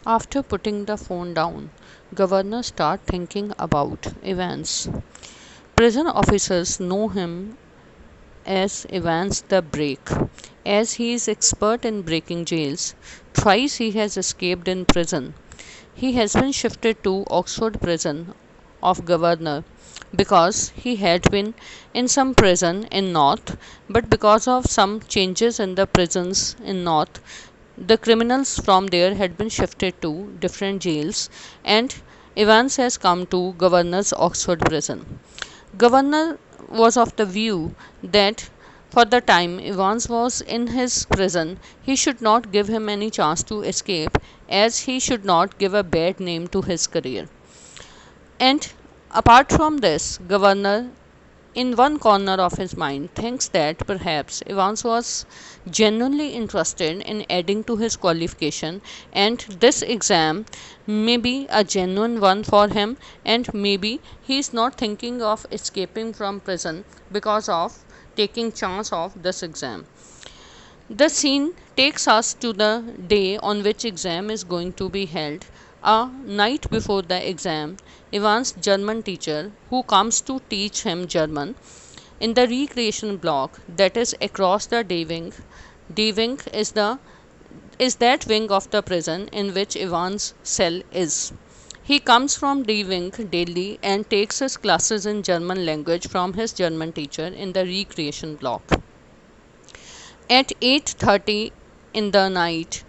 After putting the phone down, Governor started thinking about Evans. Prison officers know him as Evans the Break, as he is expert in breaking jails. Thrice he has escaped in prison. He has been shifted to Oxford Prison of Governor because he had been in some prison in North, but because of some changes in the prisons in North, the criminals from there had been shifted to different jails, and Evans has come to Governor's Oxford Prison. Governor was of the view that for the time Evans was in his prison, he should not give him any chance to escape, as he should not give a bad name to his career. And apart from this, Governor, in one corner of his mind, thinks that perhaps Evans was genuinely interested in adding to his qualification, and this exam may be a genuine one for him, and maybe he is not thinking of escaping from prison because of taking chance of this exam. The scene takes us to the day on which exam is going to be held. A night before the exam, Ivan's German teacher, who comes to teach him German in the recreation block that is across the day wing is that wing of the prison in which Ivan's cell is. He comes from D wing daily and takes his classes in German language from his German teacher in the recreation block. At 8:30 in the night,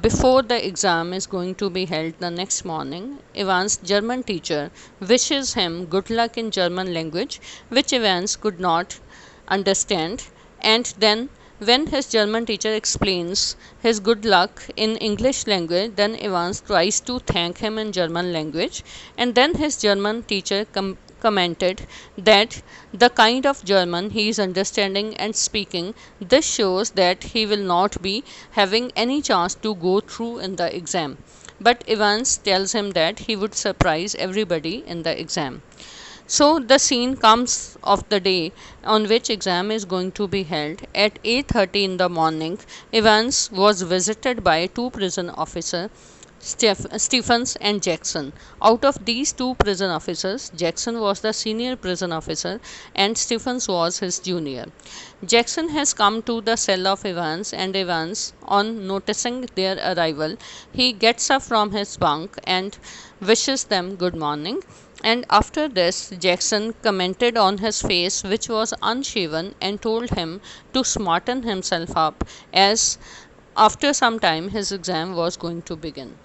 before the exam is going to be held the next morning, Evans' German teacher wishes him good luck in German language, which Evans could not understand. And then, when his German teacher explains his good luck in English language, then Evans tries to thank him in German language, and then his German teacher commented that the kind of German he is understanding and speaking, this shows that he will not be having any chance to go through in the exam. But Evans tells him that he would surprise everybody in the exam. So the scene comes of the day on which exam is going to be held. At 8:30 in the morning, Evans was visited by two prison officers, Stephens and Jackson. Out of these two prison officers, Jackson was the senior prison officer and Stephens was his junior. Jackson has come to the cell of Evans, and Evans, on noticing their arrival, he gets up from his bunk and wishes them good morning. And after this, Jackson commented on his face, which was unshaven, and told him to smarten himself up, as after some time his exam was going to begin.